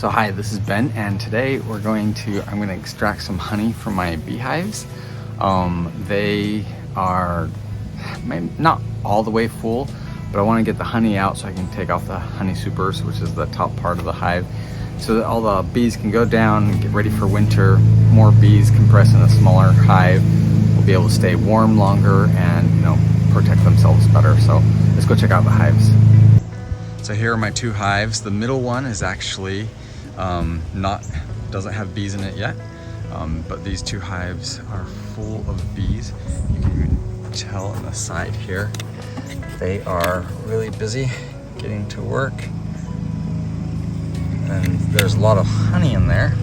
So hi, this is Ben, and today I'm going to extract some honey from my beehives. They are maybe not all the way full, but I want to get the honey out so I can take off the honey supers, which is the top part of the hive, so that all the bees can go down and get ready for winter. More bees compressed in a smaller hive will be able to stay warm longer and, protect themselves better. So let's go check out the hives. So here are my two hives. The middle one is actually doesn't have bees in it yet, but these two hives are full of bees. You can even tell on the side here they are really busy getting to work, and there's a lot of honey in there.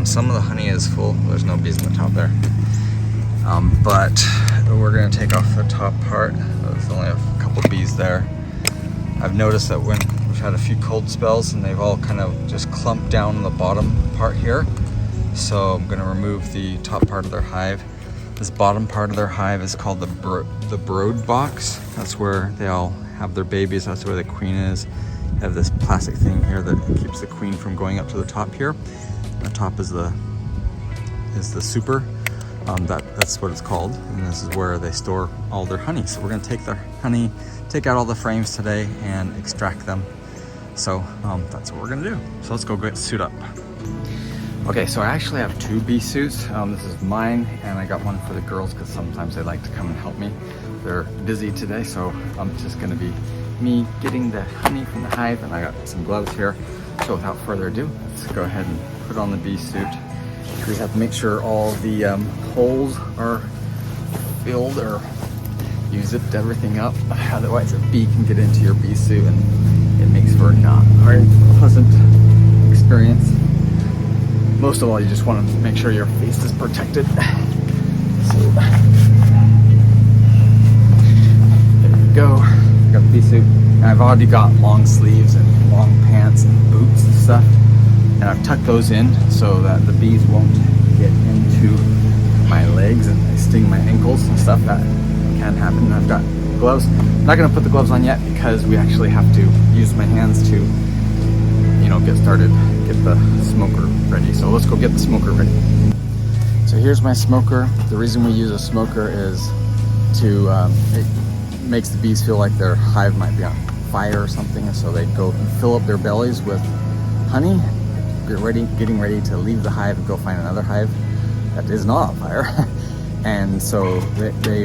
Some of the honey is full. There's no bees in the top there, but we're going to take off the top part. There's only a couple bees there. I've noticed that when we've had a few cold spells and they've all kind of just clumped down in the bottom part here. So I'm going to remove the top part of their hive. This bottom part of their hive is called the brood box. That's where they all have their babies. That's where the queen is. They have this plastic thing here that keeps the queen from going up to the top here. The top is the super. That's what it's called, and this is where they store all their honey. So we're going to take their honey, take out all the frames today, and extract them. So that's what we're going to do. So let's go suit up. Okay, so I actually have two bee suits. This is mine, and I got one for the girls because sometimes they like to come and help me. They're busy today, so I'm just going to be me getting the honey from the hive, and I got some gloves here. So without further ado, let's go ahead and put on the bee suit. We have to make sure all the holes are filled, or you zipped everything up. Otherwise a bee can get into your bee suit and it makes for not a very pleasant experience. Most of all, you just want to make sure your face is protected. So there we go. I got the bee suit. And I've already got long sleeves and long pants and boots and stuff. And I've tucked those in so that the bees won't get into my legs and they sting my ankles and stuff. That can happen. I've got gloves. I'm not going to put the gloves on yet because we actually have to use my hands to, get started, get the smoker ready. So let's go get the smoker ready. So here's my smoker. The reason we use a smoker is to, it makes the bees feel like their hive might be on fire or something. So they go and fill up their bellies with honey, getting ready to leave the hive and go find another hive that is not on fire. And so they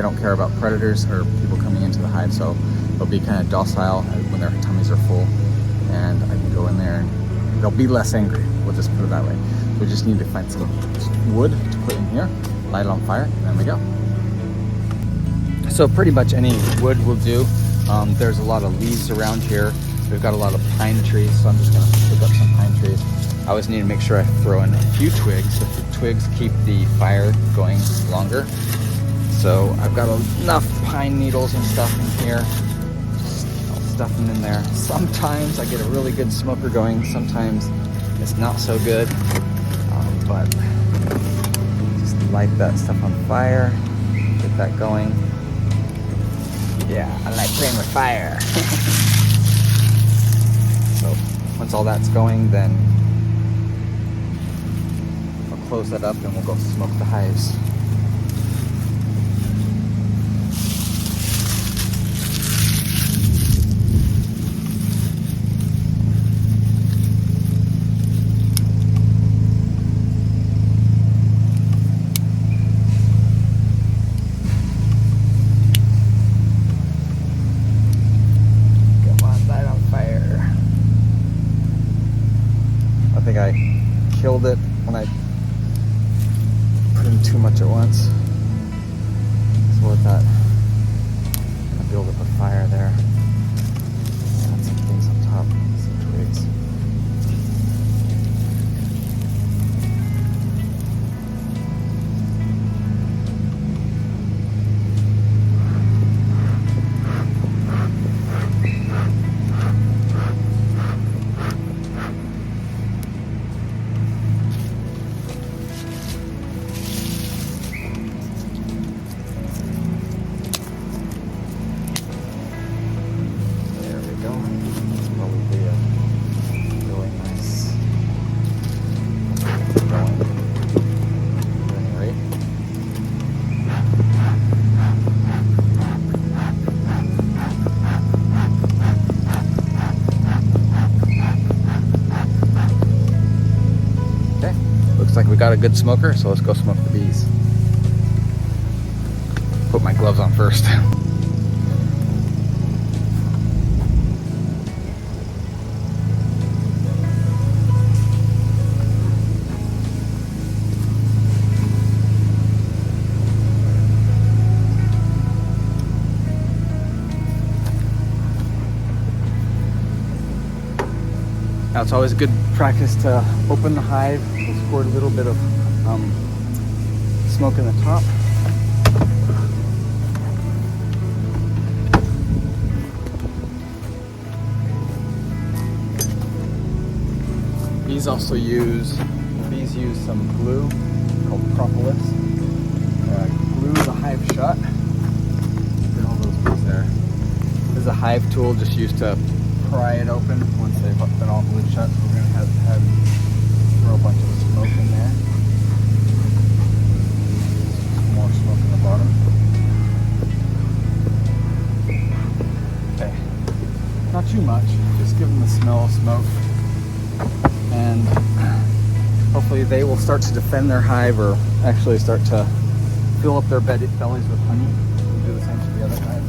don't care about predators or people coming into the hive, so they'll be kind of docile when their tummies are full, and I can go in there and they'll be less angry. We'll just put it that way. We just need to find some wood to put in here, light it on fire, and then we go. So pretty much any wood will do. There's a lot of leaves around here. We've got a lot of pine trees, so I'm just going to pick up some pine trees. I always need to make sure I throw in a few twigs. So the twigs keep the fire going longer. So I've got enough pine needles and stuff in here. I'll stuff them in there. Sometimes I get a really good smoker going. Sometimes it's not so good. But just light that stuff on fire. Get that going. Yeah, I like playing with fire. So once all that's going, then I'll close that up and we'll go smoke the hives. I think I killed it when I put in too much at once. So with that, I'm gonna build up a fire there. Got some things on top, some twigs. we got a good smoker, so let's go smoke the bees. Put my gloves on first. Now it's always good practice to open the hive. We'll squirt a little bit of smoke in the top. Bees use some glue called propolis. Glue the hive shut. Look at all those bees there. This is a hive tool just used to pry it open once they've been all glued shut. So we're going to have throw a bunch of smoke in there. More smoke in the bottom. Okay, not too much, just give them the smell of smoke. And hopefully they will start to defend their hive, or actually start to fill up their bellies with honey. We'll do the same to the other hive.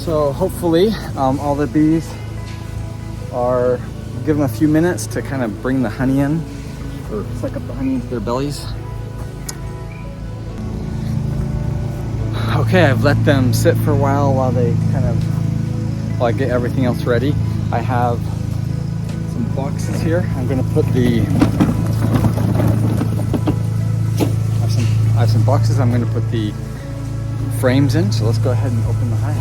So hopefully all the bees are, give them a few minutes to kind of bring the honey in, or suck up the honey into their bellies. Okay, I've let them sit for a while they while I get everything else ready. I have some boxes here. I'm gonna put I have some boxes I'm gonna put the frames in, so let's go ahead and open the hive.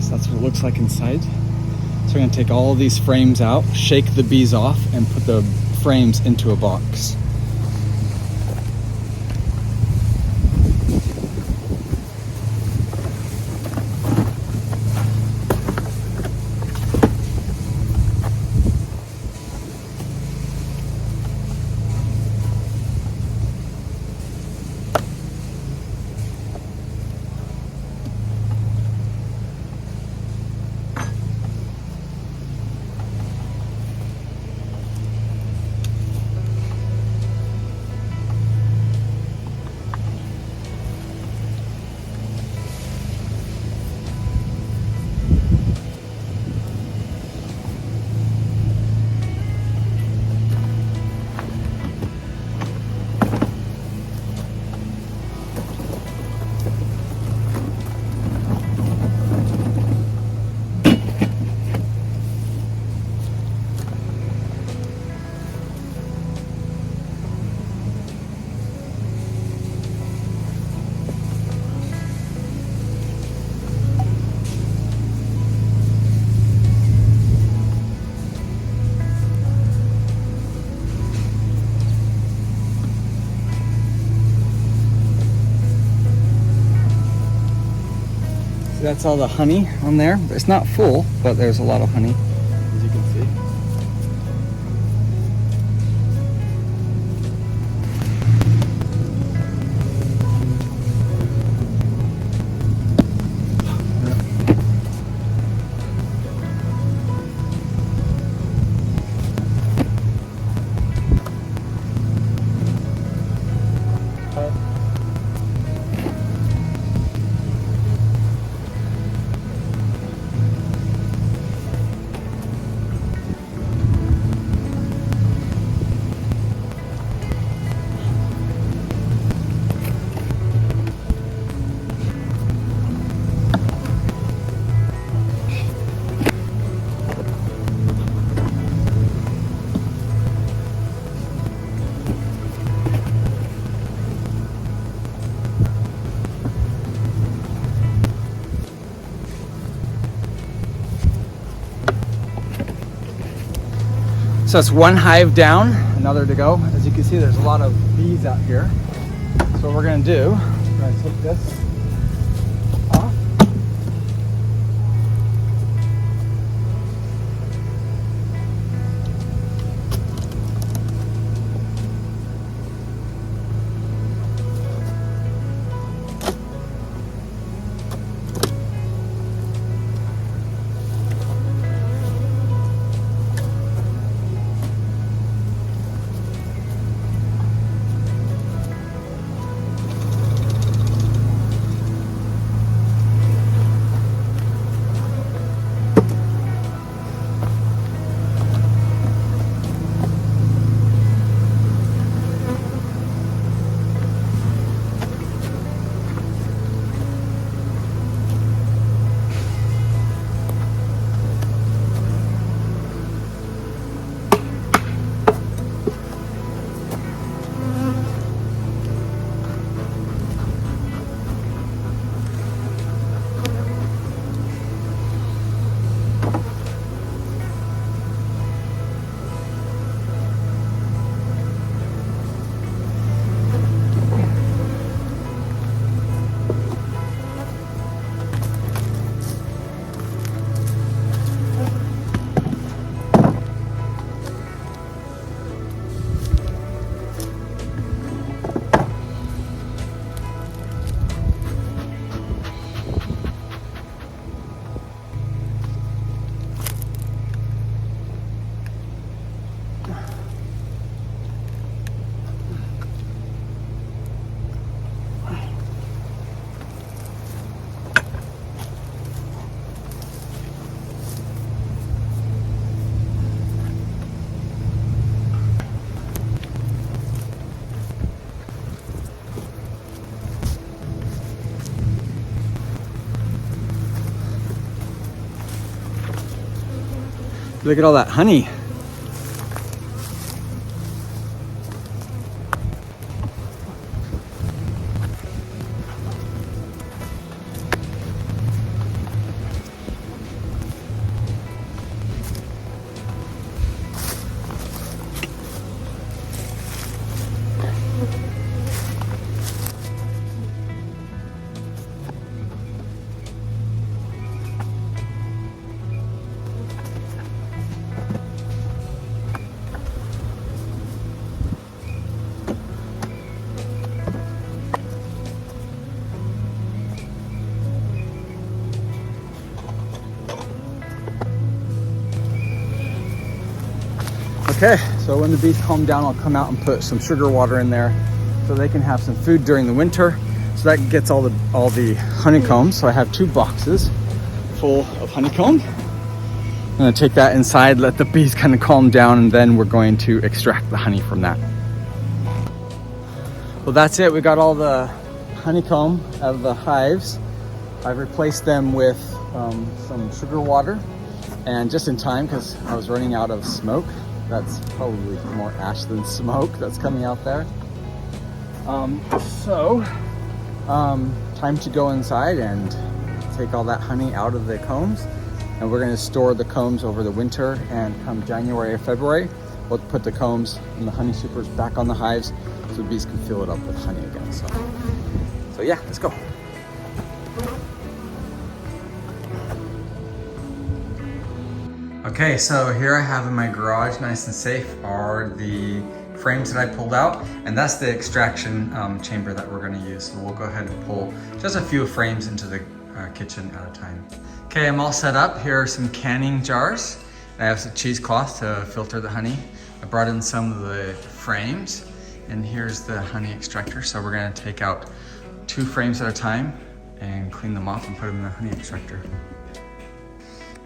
That's what it looks like inside. So we're going to take all of these frames out, shake the bees off, and put the frames into a box. That's all the honey on there. It's not full, but there's a lot of honey, as you can see. So that's one hive down, another to go. As you can see, there's a lot of bees out here. So what we're gonna do, we're gonna take this off. Look at all that honey. Okay, so when the bees calm down, I'll come out and put some sugar water in there so they can have some food during the winter. So that gets all the honeycombs. So I have 2 boxes full of honeycomb. I'm gonna take that inside, let the bees kind of calm down, and then we're going to extract the honey from that. Well, that's it. We got all the honeycomb out of the hives. I've replaced them with some sugar water, and just in time because I was running out of smoke. That's probably more ash than smoke that's coming out there. Time to go inside and take all that honey out of the combs. And we're gonna store the combs over the winter, and come January or February, we'll put the combs and the honey supers back on the hives so the bees can fill it up with honey again. So yeah, let's go. Okay, so here I have in my garage, nice and safe, are the frames that I pulled out, and that's the extraction chamber that we're going to use. So we'll go ahead and pull just a few frames into the kitchen at a time. Okay, I'm all set up. Here are some canning jars. I have some cheesecloth to filter the honey. I brought in some of the frames, and here's the honey extractor. So we're going to take out 2 frames at a time and clean them off and put them in the honey extractor.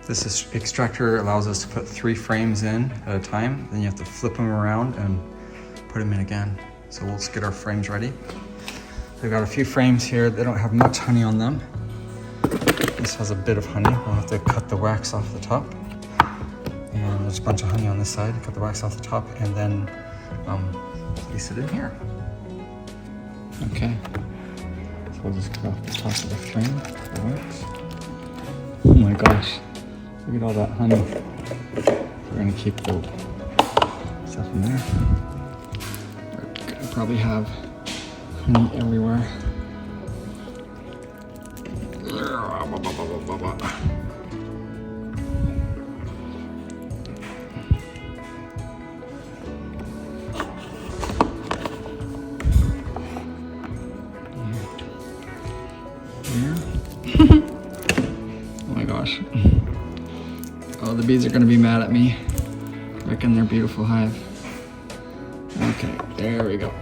This extractor allows us to put 3 frames in at a time. Then you have to flip them around and put them in again. So we'll just get our frames ready. We've got a few frames here. They don't have much honey on them. This has a bit of honey. We'll have to cut the wax off the top. And there's a bunch of honey on this side. Cut the wax off the top and then place it in here. Okay. So we'll just cut off the top of the frame, the wax. Oh my gosh. Look at all that honey. We're gonna keep the stuff in there. We're gonna probably have honey everywhere. Oh my gosh. Oh, the bees are gonna be mad at me. Wrecking their beautiful hive. Okay, there we go.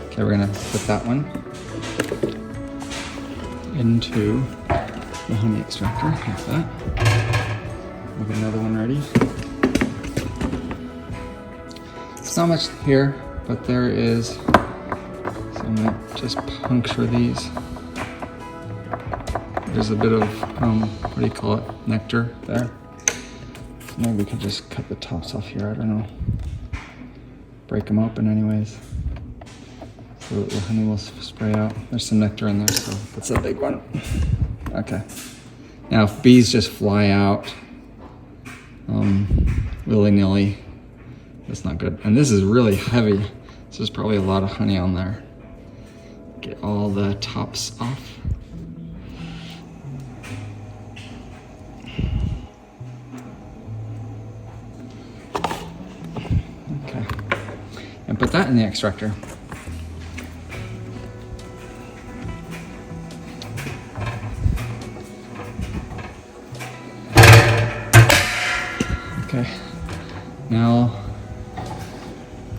Okay, we're gonna put that one into the honey extractor, like that. We'll get another one ready. It's not much here, but there is. So I'm gonna just puncture these. There's a bit of, what do you call it, nectar there. So maybe we could just cut the tops off here, I don't know. Break them open anyways. So that the honey will spray out. There's some nectar in there, so that's a big one. Okay. Now if bees just fly out willy-nilly, that's not good. And this is really heavy, so there's probably a lot of honey on there. Get all the tops off. Okay. And put that in the extractor. Okay, now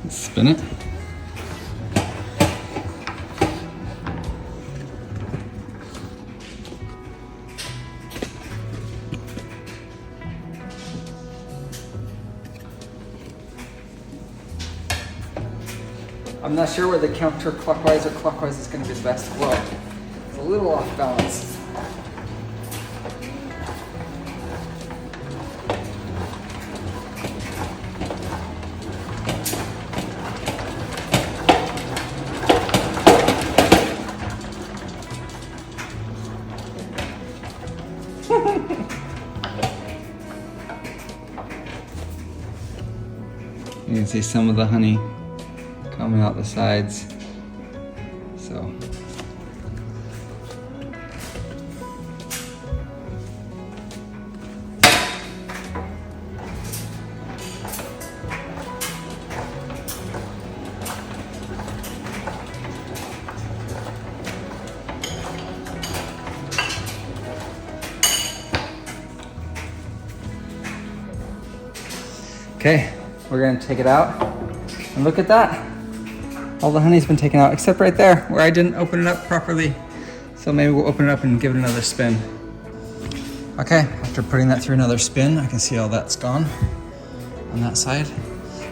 let's spin it. I'm not sure whether counterclockwise or clockwise is going to be the best flow. It's a little off balance. You can see some of the honey coming out the sides. So okay, we're gonna take it out and look at that. All the honey's been taken out except right there where I didn't open it up properly. So maybe we'll open it up and give it another spin. Okay, after putting that through another spin, I can see all that's gone on that side.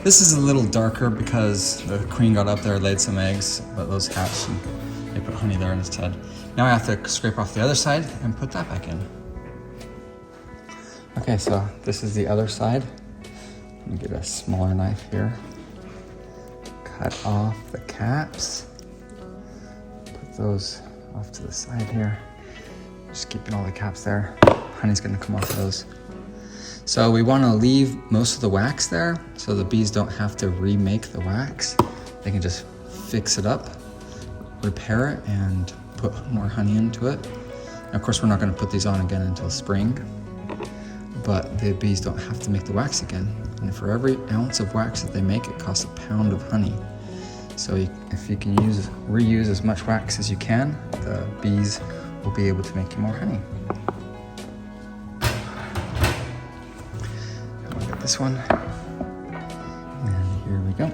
This is a little darker because the queen got up there, laid some eggs, but those hatched and they put honey there instead. Now I have to scrape off the other side and put that back in. Okay, so this is the other side. Let me get a smaller knife here. Cut off the caps. Put those off to the side here. Just keeping all the caps there. Honey's gonna come off those. So we wanna leave most of the wax there so the bees don't have to remake the wax. They can just fix it up, repair it, and put more honey into it. And of course, we're not gonna put these on again until spring, but the bees don't have to make the wax again. And for every ounce of wax that they make, it costs a pound of honey. So if you can reuse as much wax as you can, the bees will be able to make you more honey. I'll get this one. And here we go.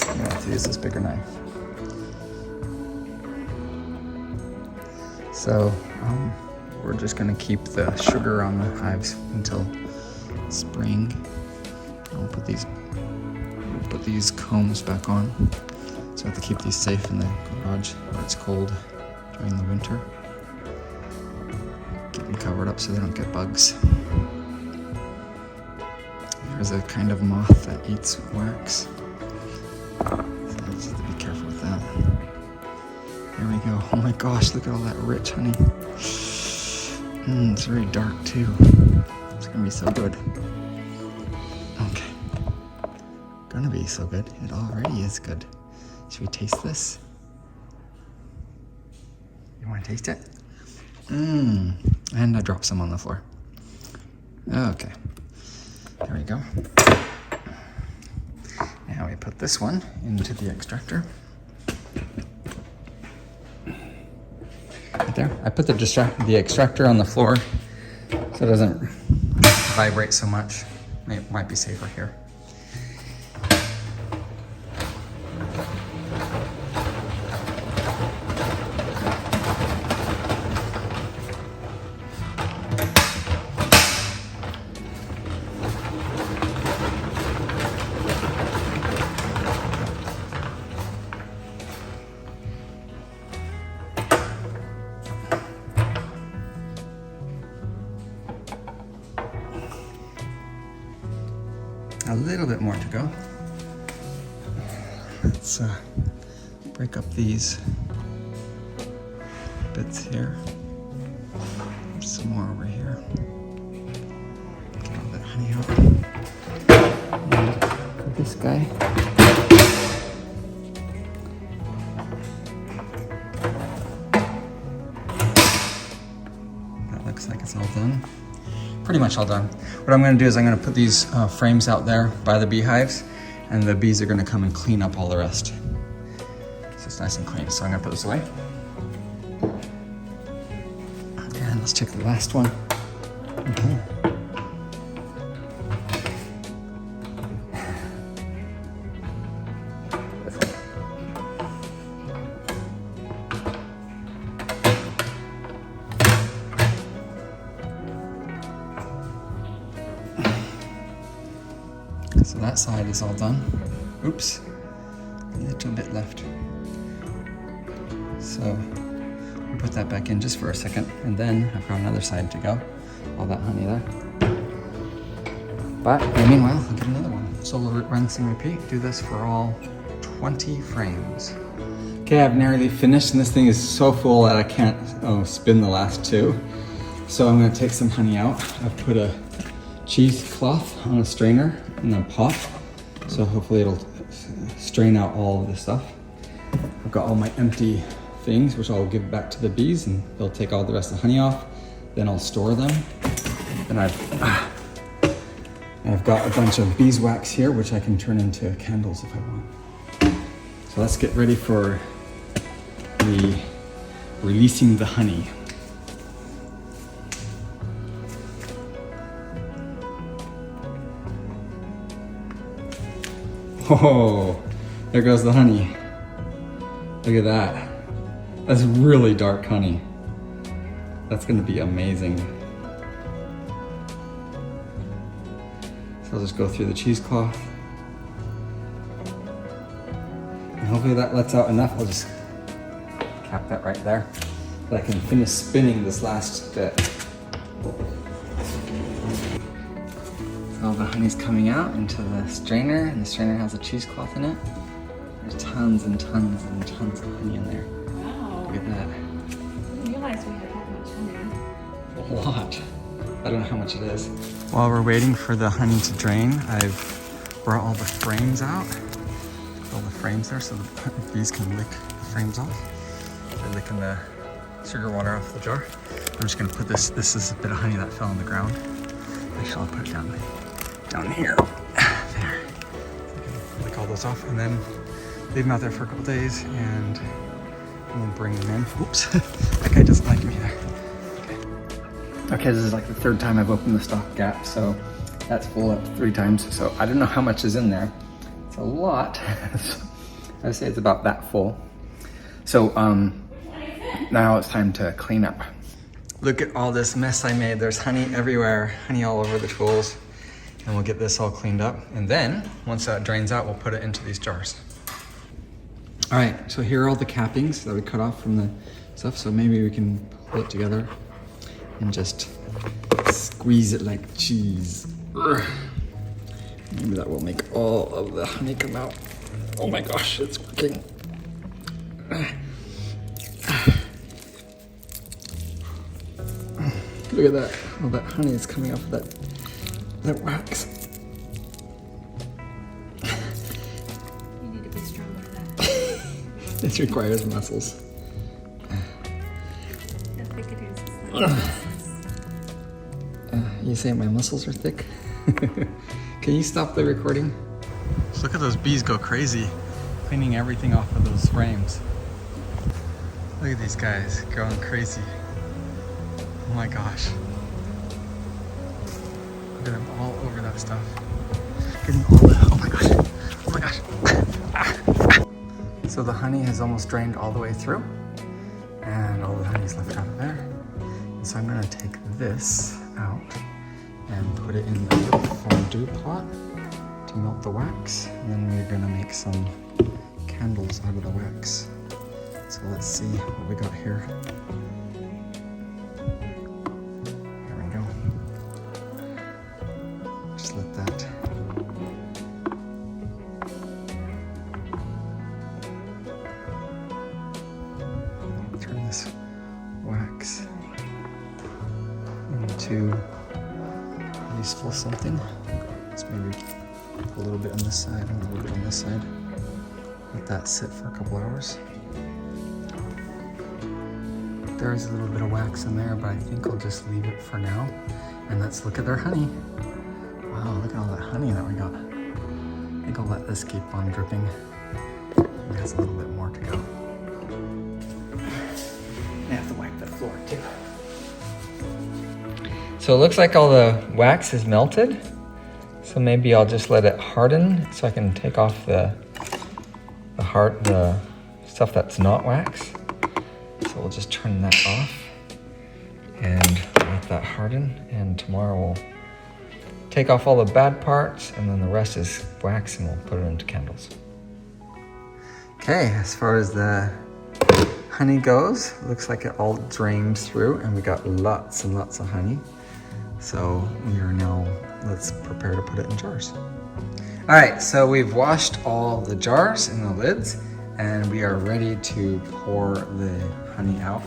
I'm gonna have to use this bigger knife. So we're just gonna keep the sugar on the hives until spring. I'll put these combs back on. So I have to keep these safe in the garage where it's cold during the winter. Keep them covered up so they don't get bugs. There's a kind of moth that eats wax. So I just have to be careful with that. There we go. Oh my gosh, look at all that rich honey. It's very dark too. It's gonna be so good. Okay. Gonna be so good. It already is good. Should we taste this? You wanna taste it? And I dropped some on the floor. Okay. There we go. Now we put this one into the extractor. Right there. I put the extractor on the floor so it doesn't vibrate so much. It might be safer here. A little bit more to go. Let's break up these bits here. There's some more over here. Get all that honey out. And for this guy. That looks like it's all done. Pretty much all done. What I'm gonna do is I'm gonna put these frames out there by the beehives, and the bees are gonna come and clean up all the rest. So it's nice and clean. So I'm gonna put this away. And let's check the last one. So that side is all done. Oops, a little bit left. So we'll put that back in just for a second, and then I've got another side to go. All that honey there. But meanwhile, I'll get another one. So we'll rinse and repeat. Do this for all 20 frames. Okay, I've nearly finished, and this thing is so full that I can't spin the last two. So I'm gonna take some honey out. I've put a cheesecloth on a strainer in a pot, so hopefully it'll strain out all of this stuff. I've got all my empty things, which I'll give back to the bees, and they'll take all the rest of the honey off. Then I'll store them. And I've got a bunch of beeswax here, which I can turn into candles if I want. So let's get ready for the releasing the honey. Oh, there goes the honey. Look at that. That's really dark honey. That's gonna be amazing. So I'll just go through the cheesecloth. And hopefully that lets out enough. I'll just cap that right there so I can finish spinning this last bit. All the honey's coming out into the strainer, and the strainer has a cheesecloth in it. There's tons and tons and tons of honey in there. Wow. Look at that. I didn't realize we had that much honey. A lot. I don't know how much it is. While we're waiting for the honey to drain, I've brought all the frames out. Put all the frames there so the bees can lick the frames off. They're licking the sugar water off the jar. I'm just gonna put this is a bit of honey that fell on the ground. Actually, I'll put it down here. There. Lick all those off, and then leave them out there for a couple days, and then bring them in. Oops, that guy doesn't like me there. Okay, this is like the third time I've opened the stock gap, so that's full up 3 times. So I don't know how much is in there. It's a lot. I'd say it's about that full. So now it's time to clean up. Look at all this mess I made. There's honey everywhere, honey all over the tools. And we'll get this all cleaned up. And then, once that drains out, we'll put it into these jars. All right, so here are all the cappings that we cut off from the stuff. So maybe we can pull it together and just squeeze it like cheese. Maybe that will make all of the honey come out. Oh my gosh, it's working. Look at that. All that honey is coming off of that wax. You need to be strong for that. This requires muscles. How thick it is. It's like You say my muscles are thick? Can you stop the recording? Just look at those bees go crazy, cleaning everything off of those frames. Look at these guys going crazy. Oh my gosh. Look at them all over that stuff. Getting all the, oh my gosh. Oh my gosh. So the honey has almost drained all the way through, and all the honey is left out of there. And so I'm gonna take this out and put it in the fondue pot to melt the wax. And then we're gonna make some candles out of the wax. So let's see what we got here. There we go. Just let that. Turn this wax into useful something. Let's maybe a little bit on this side and a little bit on this side. Let that sit for a couple hours. There is a little bit of wax in there, but I think I'll just leave it for now. And let's look at their honey. Wow, look at all that honey that we got. I think I'll let this keep on dripping. It has a little bit more to go. I have to wipe the floor too. So it looks like all the wax is melted. So maybe I'll just let it harden so I can take off the stuff that's not wax. So we'll just turn that off and let that harden. And tomorrow we'll take off all the bad parts, and then the rest is wax, and we'll put it into candles. Okay, as far as the honey goes, looks like it all drained through, and we got lots and lots of honey. So we are now, let's prepare to put it in jars. All right, so we've washed all the jars and the lids, and we are ready to pour the honey out.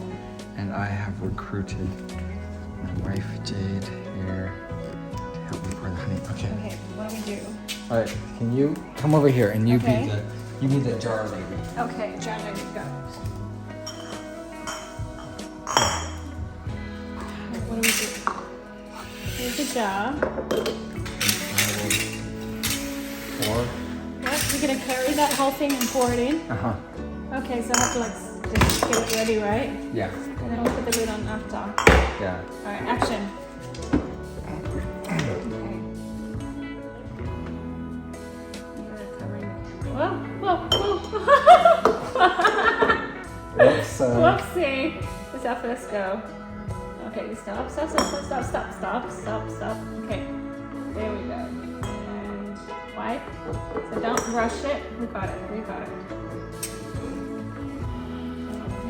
And I have recruited my wife Jade here to help me pour the honey. Okay. Okay, what do we do? All right, can you come over here and you Okay. be the jar lady. Okay, John, there you go. What do we do? Here's the jar. Pour. What? You're gonna carry that whole thing and pour it in? Uh-huh. Okay, so I have to like just get it ready, right? Yeah. And then we'll put the lid on after. Yeah. Alright, action. Okay. Whoa, whoa, whoa. Oops. Whoopsie. This is our first go. Okay, stop. Okay, there we go. And wipe. So don't rush it. We got it. Hang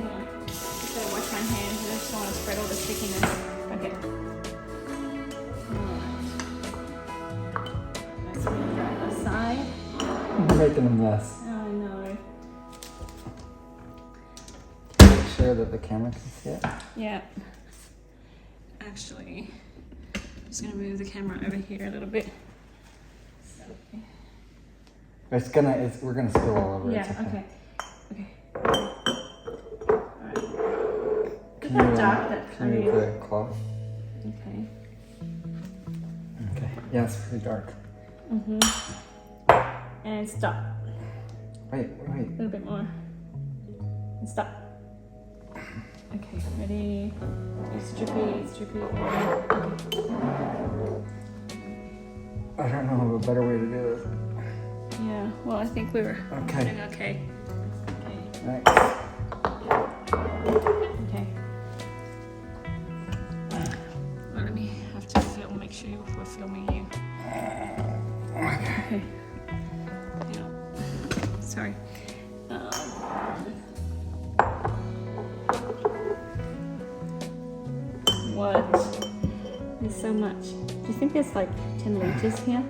on. Just gotta wash my hands. I just don't want to spread all the stickiness. Okay. Alright. Let's move that aside. You're making a mess. Oh, I know. Make sure that the camera can see it. Yeah. Actually, I'm just gonna move the camera over here a little bit. So, We're gonna spill all over. yeah, It's okay. Okay. Alright. Can Look how you, dark that can you honey move is. the cloth? Okay. Okay. Yeah, it's pretty dark. And stop. Wait. A little bit more. And stop. Okay, ready? It's drippy. Okay. I don't know of a better way to do this. Yeah, well, I think we were Okay. doing okay. Next. Okay. Well, let me have to film, make sure we're filming you. Okay. Yeah. Sorry. What? There's so much. Do you think there's like 10 liters here?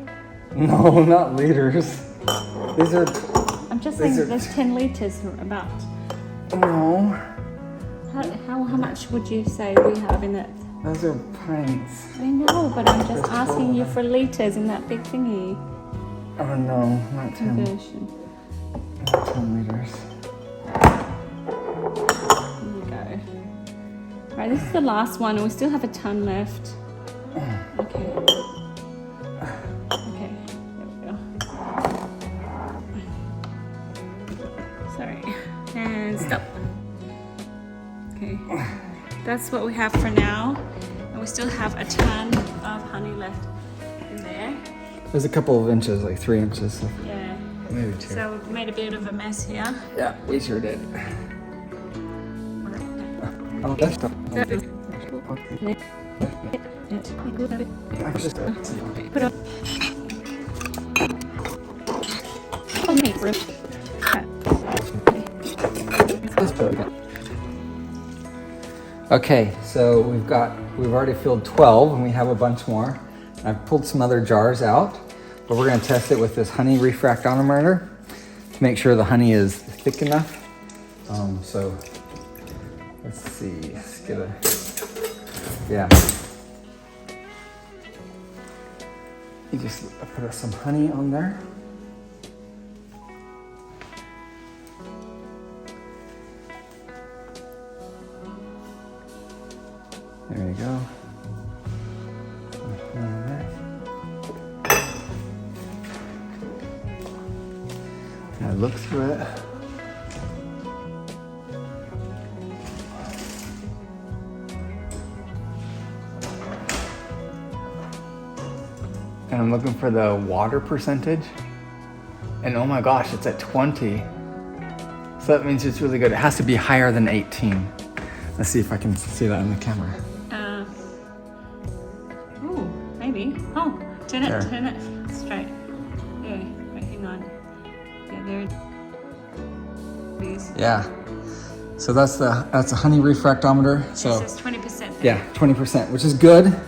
No, not liters. These are. I'm just These saying are there's 10 litres about. No, How much would you say we have in it? those are pints. I know, but I'm just asking you for litres in that big thingy. Oh no, not 10. Conversion. Not 10 liters. Here you go. Right, this is the last one, and we still have a ton left. Okay. Okay, there we go. Sorry. And stop. Okay. That's what we have for now. And we still have a ton of honey left in there. There's a couple of inches, like 3 inches. So Yeah. maybe 2. So we've made a bit of a mess here. Yeah, we sure did. Oh, that's tough. Okay, so we've already filled 12 and we have a bunch more. I've pulled some other jars out, but we're gonna test it with this honey refractometer to make sure the honey is thick enough. So let's see, let's get a, yeah. You just put some honey on there. There you go. I look through it. And I'm looking for the water percentage. And oh my gosh, it's at 20. So that means it's really good. It has to be higher than 18. Let's see if I can see that in the camera. Ooh, maybe. Oh, turn There. it straight. There, wait, hang on. Yeah, there it is. Yeah. So that's a honey refractometer. So It says 20% there. yeah, 20%, which is good.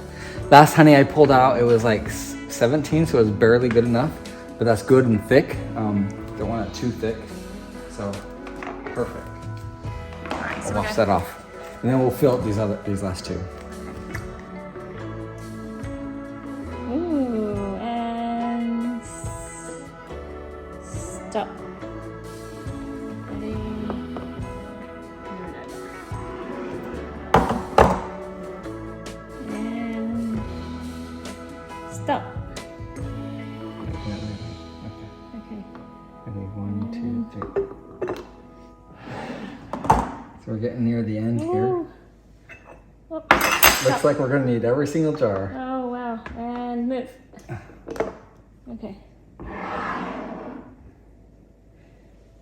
Last honey I pulled out, it was like 17, so it was barely good enough. But that's good and thick. Don't want it too thick. So perfect. Alright, so I'll we're wash gonna- that off. And then we'll fill up these last two. Ooh, and stop. Ready? And stop. Okay. Ready, 1, 2, 3. So we're getting near the end here. Ooh. Oh, Looks like we're gonna need every single jar. oh wow. And move. Okay.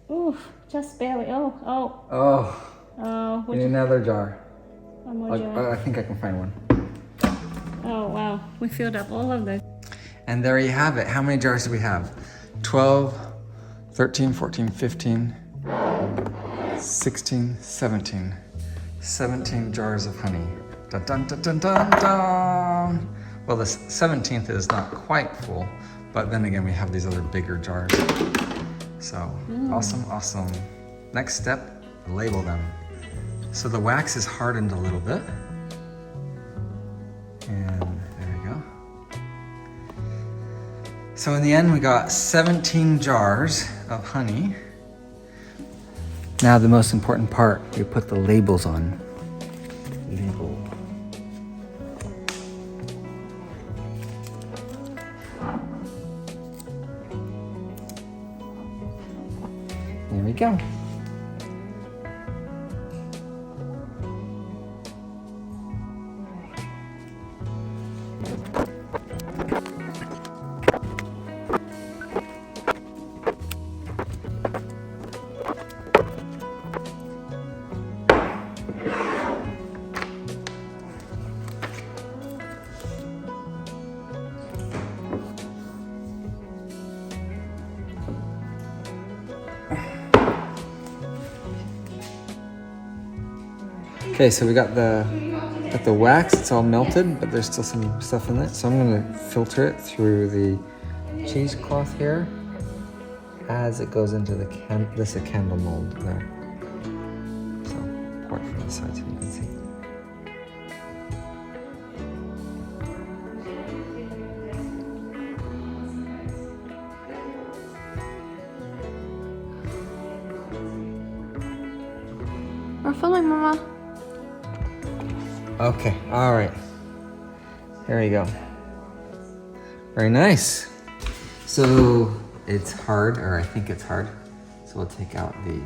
Ooh, just barely. Oh. We need another jar. One more jar. I think I can find one. Oh wow, we filled up all of those. And there you have it. How many jars do we have? 12, 13, 14, 15, 16, 17. 17 jars of honey. Dun, dun, dun, dun, dun, dun. Well, the 17th is not quite full, but then again, we have these other bigger jars. So awesome. Next step, label them. So the wax is hardened a little bit. And there you go. So in the end, we got 17 jars of honey. Now the most important part, we put the labels on. Label. There we go. Okay, so we got the wax, it's all melted, but there's still some stuff in it. So I'm gonna filter it through the cheesecloth here as it goes into the this a candle mold there. So pour it from the side so you can see. We're filling, Mama. Okay, all right. There we go. Very nice. So it's hard, or I think it's hard. So we'll take out the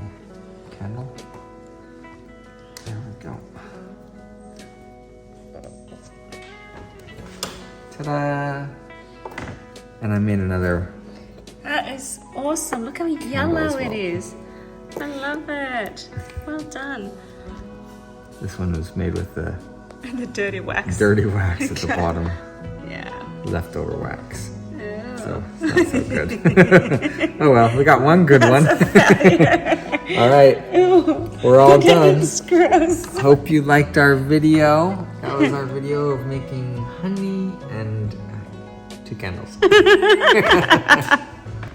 candle. There we go. Ta-da! And I made another. That is awesome. Look how yellow it is. I love it. Well done. This one was made with the The dirty wax. dirty wax at the bottom. Yeah. Leftover wax. Ew. So it's not so good. Oh well, we got one good one. All right, Ew. we're all done. It's gross. Hope you liked our video. That was our video of making honey and 2 candles.